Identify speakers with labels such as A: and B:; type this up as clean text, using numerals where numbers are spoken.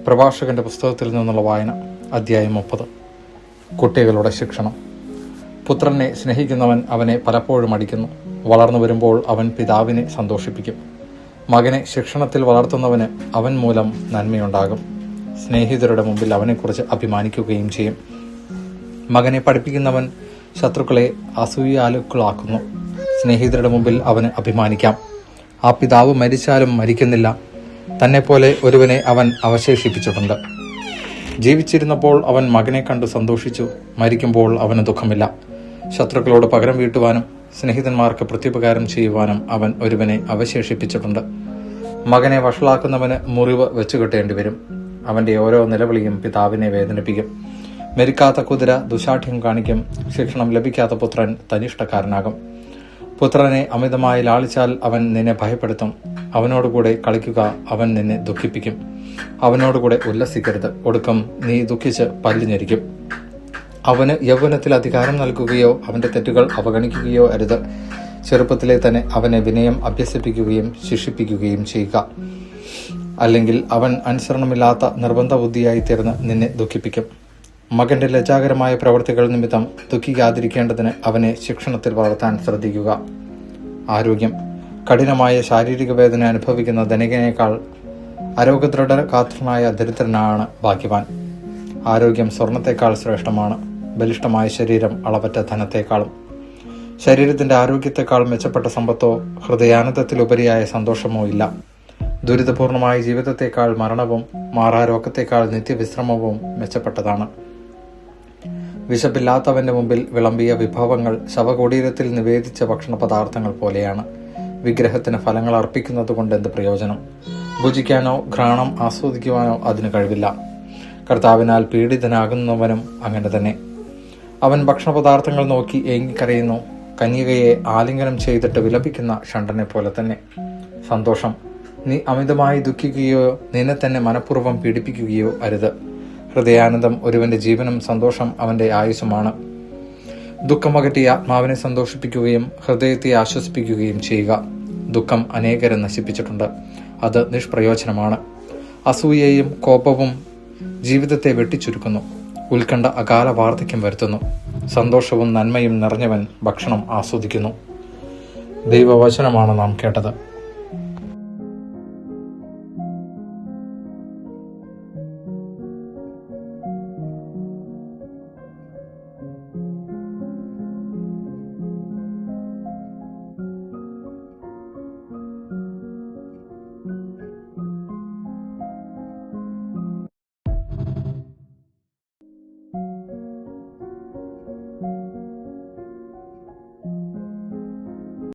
A: പ്രഭാഷകന്റെ പുസ്തകത്തിൽ നിന്നുള്ള വായന, അധ്യായം 30. കുട്ടികളുടെ ശിക്ഷണം. പുത്രനെ സ്നേഹിക്കുന്നവൻ അവനെ പലപ്പോഴും അടിക്കുന്നു. വളർന്നു വരുമ്പോൾ അവൻ പിതാവിനെ സന്തോഷിപ്പിക്കും. മകനെ ശിക്ഷണത്തിൽ വളർത്തുന്നവന് അവൻ മൂലം നന്മയുണ്ടാകും. സ്നേഹിതരുടെ മുമ്പിൽ അവനെക്കുറിച്ച് അഭിമാനിക്കുകയും ചെയ്യും. മകനെ പഠിപ്പിക്കുന്നവൻ ശത്രുക്കളെ അസൂയാലുക്കളാക്കുന്നു. സ്നേഹിതരുടെ മുമ്പിൽ അവന് അഭിമാനിക്കാം. ആ പിതാവ് മരിച്ചാലും മരിക്കുന്നില്ല. തന്നെപ്പോലെ ഒരുവനെ അവൻ അവശേഷിപ്പിച്ചിട്ടുണ്ട്. ജീവിച്ചിരുന്നപ്പോൾ അവൻ മകനെ കണ്ടു സന്തോഷിച്ചു. മരിക്കുമ്പോൾ അവന് ദുഃഖമില്ല. ശത്രുക്കളോട് പകരം വീട്ടുവാനും സ്നേഹിതന്മാർക്ക് പ്രത്യുപകാരം ചെയ്യുവാനും അവൻ ഒരുവനെ അവശേഷിപ്പിച്ചിട്ടുണ്ട്. മകനെ വഷളാക്കുന്നവന് മുറിവ് വെച്ചുകെട്ടേണ്ടി വരും. അവന്റെ ഓരോ നിലവിളിയും പിതാവിനെ വേദനിപ്പിക്കും. മെരുക്കാത്ത കുതിര ദുശാഠ്യം കാണിക്കും. ശിക്ഷണം ലഭിക്കാത്ത പുത്രൻ തനിഷ്ടക്കാരനാകും. പുത്രനെ അമിതമായി ലാളിച്ചാൽ അവൻ നിന്നെ ഭയപ്പെടുത്തും. അവനോടുകൂടെ കളിക്കുക, അവൻ നിന്നെ ദുഃഖിപ്പിക്കും. അവനോടുകൂടെ ഉല്ലസിക്കരുത്, ഒടുക്കം നീ ദുഃഖിച്ച് പല്ലുഞെരിക്കും. അവന് യൗവനത്തിൽ അധികാരം നൽകുകയോ അവന്റെ തെറ്റുകൾ അവഗണിക്കുകയോ അരുത്. ചെറുപ്പത്തിലെ തന്നെ അവനെ വിനയം അഭ്യസിപ്പിക്കുകയും ശിക്ഷിപ്പിക്കുകയും ചെയ്യുക. അല്ലെങ്കിൽ അവൻ അനുസരണമില്ലാത്ത നിർബന്ധ ബുദ്ധിയായി തീർന്ന് നിന്നെ ദുഃഖിപ്പിക്കും. മകന്റെ ലജ്ജാകരമായ പ്രവൃത്തികൾ നിമിത്തം ദുഃഖിക്കാതിരിക്കേണ്ടതിന് അവനെ ശിക്ഷണത്തിൽ വളർത്താൻ ശ്രദ്ധിക്കുക. ആരോഗ്യം. കഠിനമായ ശാരീരിക വേദന അനുഭവിക്കുന്ന ധനികനേക്കാൾ ആരോഗ്യദൃഢഗാത്രനായ ദരിദ്രനാണ് ഭാഗ്യവാൻ. ആരോഗ്യം സ്വർണത്തെക്കാൾ ശ്രേഷ്ഠമാണ്. ബലിഷ്ഠമായ ശരീരം അളവറ്റ ധനത്തെക്കാളും. ശരീരത്തിന്റെ ആരോഗ്യത്തെക്കാൾ മെച്ചപ്പെട്ട സമ്പത്തോ ഹൃദയാനന്ദത്തിലുപരിയായ സന്തോഷമോ ഇല്ല. ദുരിതപൂർണമായ ജീവിതത്തെക്കാൾ മരണവും മാറാരോഗത്തെക്കാൾ നിത്യവിശ്രമവും മെച്ചപ്പെട്ടതാണ്. വിശപ്പില്ലാത്തവന്റെ മുമ്പിൽ വിളമ്പിയ വിഭവങ്ങൾ ശവകുടീരത്തിൽ നിവേദിച്ച ഭക്ഷണ പദാർത്ഥങ്ങൾ പോലെയാണ്. വിഗ്രഹത്തിന് ഫലങ്ങൾ അർപ്പിക്കുന്നതുകൊണ്ട് എന്ത് പ്രയോജനം? ഭുജിക്കാനോ ഘ്രാണം ആസ്വദിക്കുവാനോ അതിന് കഴിവില്ല. കർത്താവിനാൽ പീഡിതനാകുന്നവനും അങ്ങനെ തന്നെ. അവൻ ഭക്ഷണപദാർത്ഥങ്ങൾ നോക്കി ഏങ്ങിക്കരയുന്നു. കന്യകയെ ആലിംഗനം ചെയ്തിട്ട് വിലപിക്കുന്ന ഷണ്ടനെ പോലെ തന്നെ. സന്തോഷം. നീ അമിതമായി ദുഃഖിക്കുകയോ നിന്നെ തന്നെ മനഃപൂർവ്വം പീഡിപ്പിക്കുകയോ അരുത്. ഹൃദയാനന്ദം ഒരുവന്റെ ജീവനും സന്തോഷം അവന്റെ ആയുസ്സുമാണ്. ദുഃഖമകറ്റി ആത്മാവിനെ സന്തോഷിപ്പിക്കുകയും ഹൃദയത്തെ ആശ്വസിപ്പിക്കുകയും ചെയ്യുക. ദുഃഖം അനേകരെ നശിപ്പിച്ചിട്ടുണ്ട്. അത് നിഷ്പ്രയോജനമാണ്. അസൂയയും കോപവും ജീവിതത്തെ വെട്ടിച്ചുരുക്കുന്നു. ഉത്കണ്ഠ അകാല വാർദ്ധക്യം വരുത്തുന്നു. സന്തോഷവും നന്മയും നിറഞ്ഞവൻ ഭക്ഷണം ആസ്വദിക്കുന്നു. ദൈവവചനമാണ് നാം കേട്ടത്.